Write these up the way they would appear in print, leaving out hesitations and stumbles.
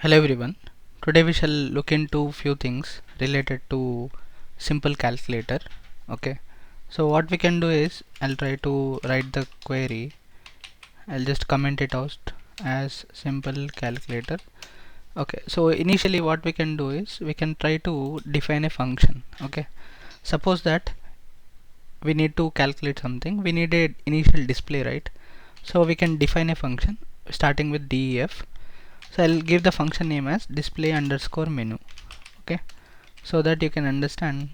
Hello everyone. Today we shall look into few things related to simple calculator. Okay. So what we can do is I'll try to write the query. I'll just comment it out as simple calculator. Okay. So initially what we can do is we can try to define a function. Okay. Suppose that we need to calculate something. We need a initial display, right? So we can define a function starting with def. So I'll give the function name as display underscore menu. Okay, so that you can understand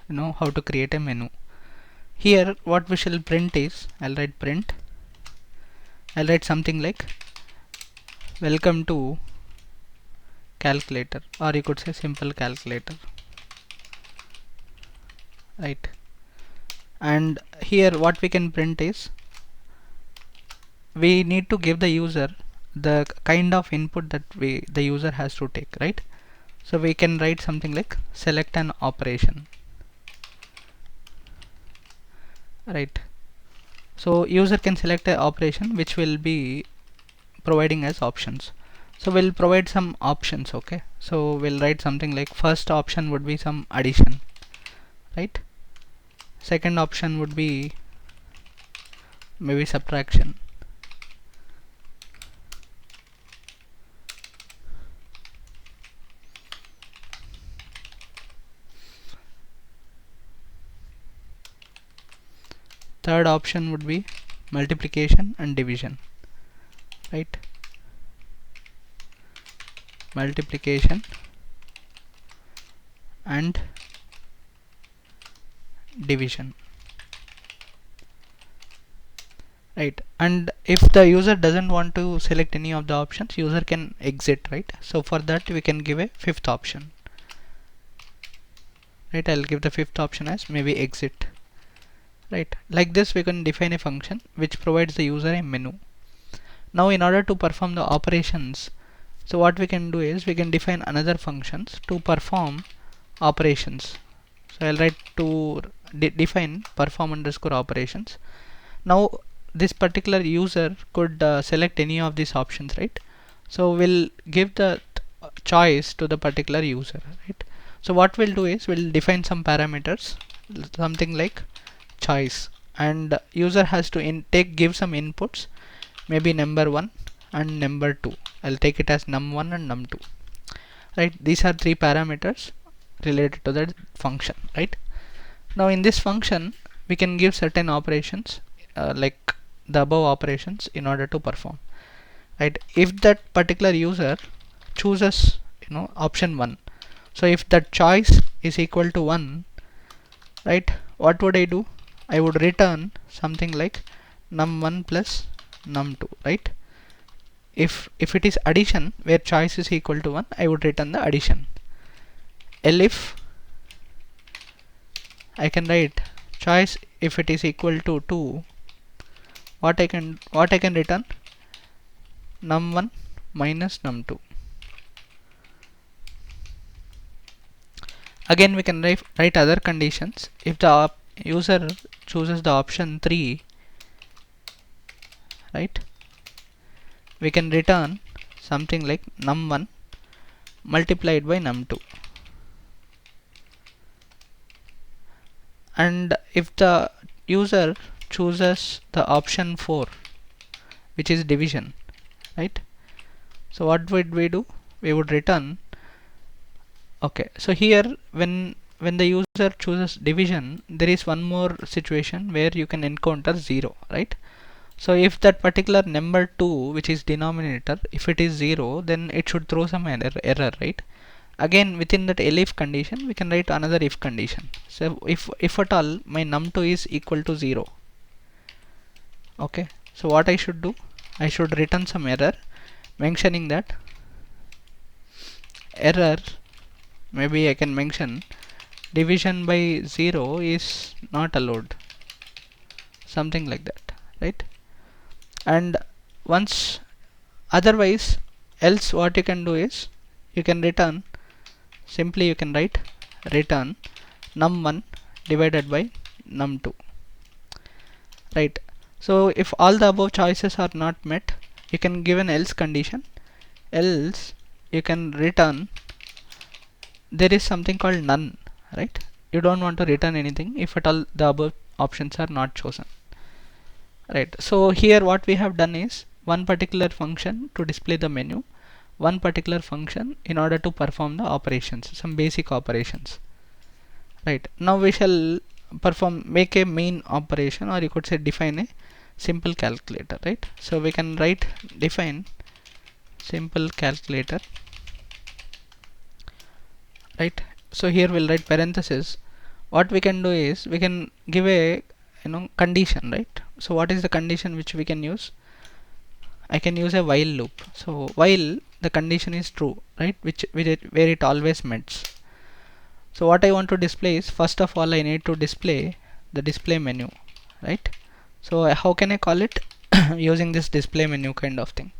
how to create a menu. Here what we shall print is I'll write something like welcome to calculator, or you could say simple calculator, right? And here what we can print is we need to give the user the kind of input that the user has to take, right? So we can write something like select an operation, right? So user can select an operation which will be providing as options. So we'll provide some options. Okay, so we'll write something like first option would be some addition, right? Second option would be maybe subtraction. Third option would be multiplication and division, right? Multiplication and division, right? And if the user doesn't want to select any of the options, user can exit, right? So for that we can give a fifth option, right? I'll give the fifth option as maybe exit, right? Like this we can define a function which provides the user a menu. Now in order to perform the operations, so what we can do is we can define another functions to perform operations. So I'll write to define perform underscore operations. Now this particular user could select any of these options, right? So we'll give the choice to the particular user, right? So what we'll do is we'll define some parameters, something like choice, and user has to give some inputs, maybe number 1 and number 2. I'll take it as num1 and num2, right? These are three parameters related to that function, right? Now in this function we can give certain operations like the above operations in order to perform, right? If that particular user chooses option 1, so if that choice is equal to 1, right, what would I do? I would return something like num1 plus num2, right? If it is addition where choice is equal to 1, I would return the addition. If I can write choice if it is equal to 2, what I can return num1 minus num2. Again we can write other conditions. If the user chooses the option 3, right, we can return something like num1 multiplied by num2. And if the user chooses the option 4, which is division, right, so what would we do? We would return, okay, so here when the user chooses division, there is one more situation where you can encounter 0, right? So if that particular number 2, which is denominator, if it is 0, then it should throw some error, right? Again within that elif condition we can write another if condition. So if at all my num2 is equal to 0, okay, so what I should do? I should return some error mentioning that error, maybe I can mention division by 0 is not allowed, something like that, right? And once otherwise else what you can do is you can return, simply you can write return num1 divided by num2, right? So if all the above choices are not met, you can give an else condition, else you can return there is something called none, right? You don't want to return anything if at all the above options are not chosen, right? So here what we have done is one particular function to display the menu, one particular function in order to perform the operations, some basic operations, right? Now we shall make a main operation, or you could say define a simple calculator, right? So we can write define simple calculator, right? So here we'll write parenthesis. What we can do is we can give a condition, right? So what is the condition which we can use? I can use a while loop. So while the condition is true, right, where it always meets. So what I want to display is, first of all I need to display the display menu, right? So how can I call it? Using this display menu kind of thing,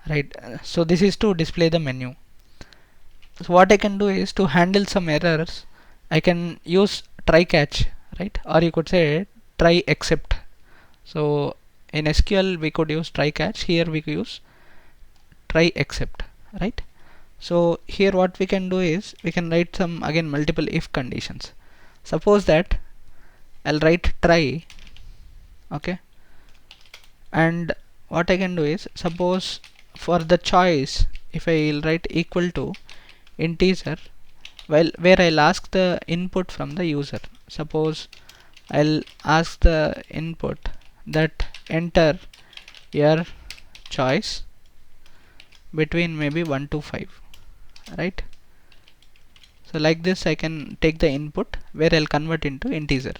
right? So this is to display the menu. So what I can do is, to handle some errors, I can use try catch, right? Or you could say try except. So in SQL we could use try catch, here we use try except, right? So here what we can do is we can write some again multiple if conditions. Suppose that I'll write try, okay, and what I can do is, suppose for the choice if I'll write equal to integer, well, where I'll ask the input from the user. Suppose I'll ask the input that enter your choice between maybe 1 to 5, right? So like this I can take the input where I'll convert into integer,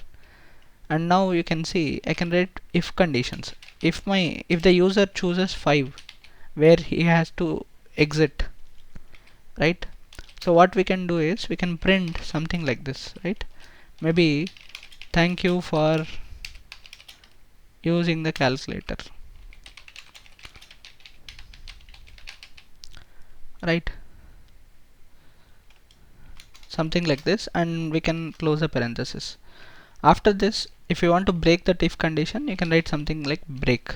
and now you can see I can write if conditions. If the user chooses 5, where he has to exit, right? So what we can do is we can print something like this, right? Maybe thank you for using the calculator, right? Something like this, and we can close the parenthesis. After this, if you want to break that if condition, you can write something like break,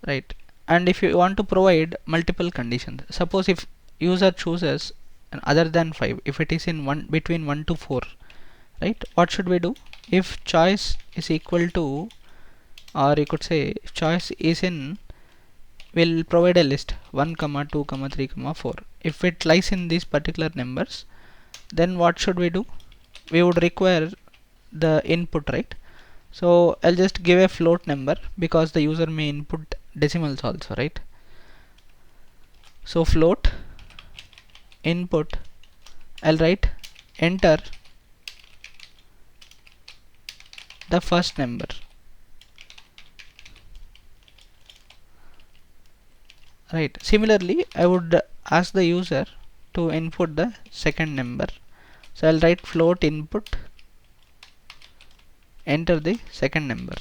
right? And if you want to provide multiple conditions, suppose if user chooses other than 5, if it is in between 1 to 4, right, what should we do? If choice is equal to, or you could say if choice is in, we'll provide a list 1 comma 2 comma 3 comma 4. If it lies in these particular numbers, then what should we do? We would require the input, right? So I'll just give a float number because the user may input decimals also, right? So float input, I'll write enter the first number, right? Similarly, I would ask the user to input the second number. So I'll write float input enter the second number,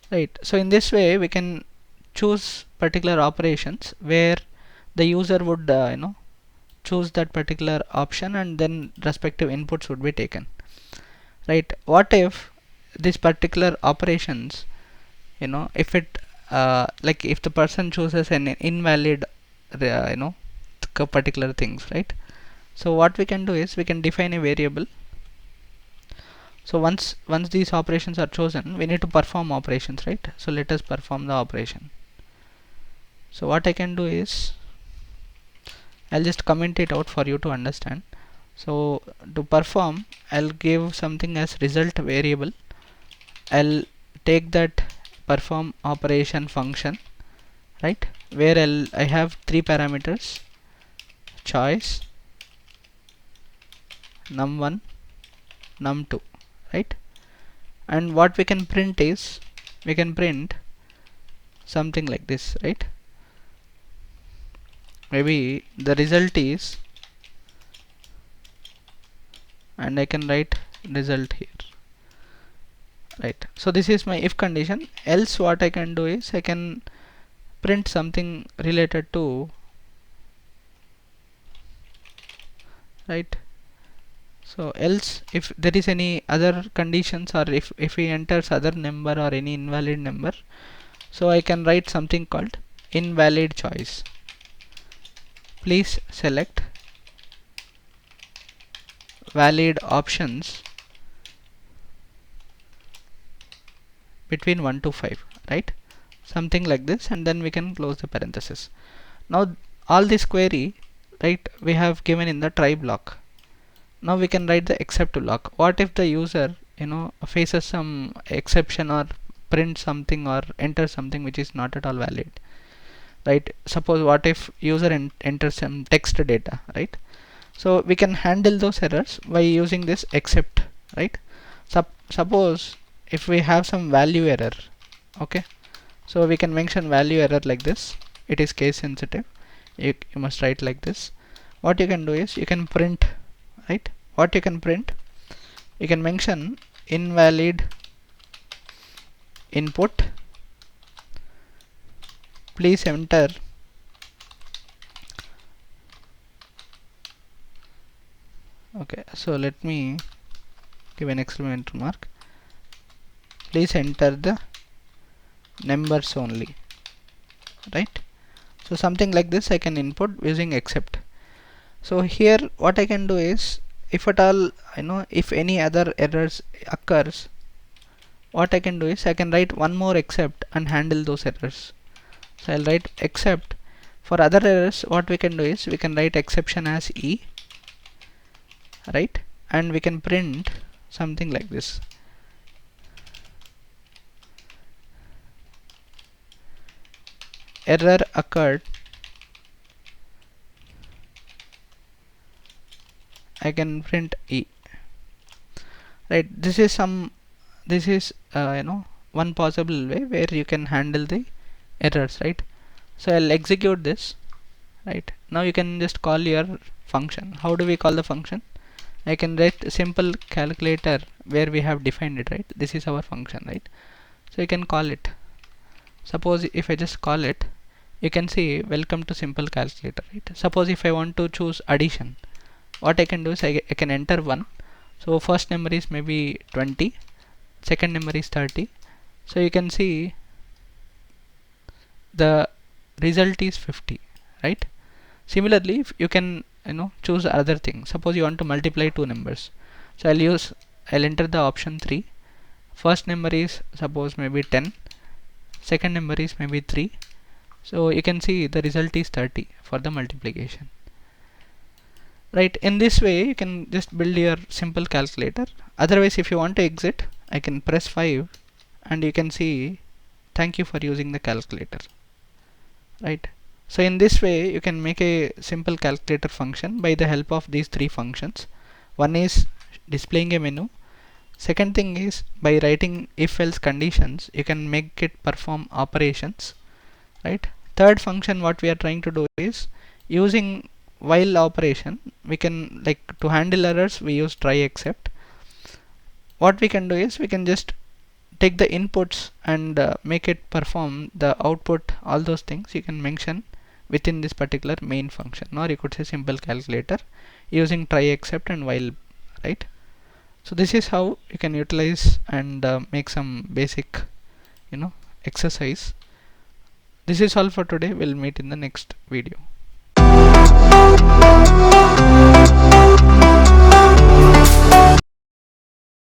right? So in this way we can choose particular operations where the user would choose that particular option, and then respective inputs would be taken, right? What if this particular operations, if it like if the person chooses an invalid particular things, right? So what we can do is we can define a variable. So once these operations are chosen, we need to perform operations, right? So let us perform the operation. So what I can do is I'll just comment it out for you to understand. So to perform, I'll give something as result variable. I'll take that perform operation function, right, where I have 3 parameters: choice, num1, num2, right? And what we can print is we can print something like this, right? Maybe the result is, and I can write result here, right? So this is my if condition. Else what I can do is I can print something related to, right? So else if there is any other conditions, or if he enters other number or any invalid number, so I can write something called invalid choice. Please select valid options between 1 to 5, right? Something like this, and then we can close the parenthesis. Now all this query, right, we have given in the try block. Now we can write the except block. What if the user, faces some exception or print something or enter something which is not at all valid, right? Suppose what if user enters some text data, right? So we can handle those errors by using this except, right? Suppose if we have some value error, okay, so we can mention value error like this. It is case sensitive. You must write like this. What you can do is you can print, right? What you can print, you can mention invalid input, please enter okay, so let me give an exclamation mark, please enter the numbers only, right? So something like this I can input using except. So here what I can do is, if at all if any other errors occurs, what I can do is I can write one more except and handle those errors. So I'll write except. For other errors, what we can do is we can write exception as E, right? And we can print something like this. Error occurred. I can print E, right? This is one possible way where you can handle the errors, right? So I'll execute this, right? Now you can just call your function. How do we call the function? I can write simple calculator where we have defined it, right? This is our function, right? So you can call it. Suppose if I just call it, you can see welcome to simple calculator, right? Suppose if I want to choose addition, what I can do is I can enter 1. So first number is maybe 20, second number is 30. So you can see the result is 50, right? Similarly, if you can choose other thing. Suppose you want to multiply two numbers, so I'll enter the option 3. First number is suppose maybe 10, second number is maybe 3. So you can see the result is 30 for the multiplication, right? In this way you can just build your simple calculator. Otherwise, if you want to exit, I can press 5 and you can see thank you for using the calculator, right? So in this way you can make a simple calculator function by the help of these three functions. One is displaying a menu. Second thing is by writing if else conditions, you can make it perform operations, right? Third function what we are trying to do is using while operation. We can, like, to handle errors we use try except. What we can do is we can just take the inputs and make it perform the output. All those things you can mention within this particular main function, or you could say simple calculator using try except and while, right? So this is how you can utilize and make some basic exercise. This is all for today. We'll meet in the next video.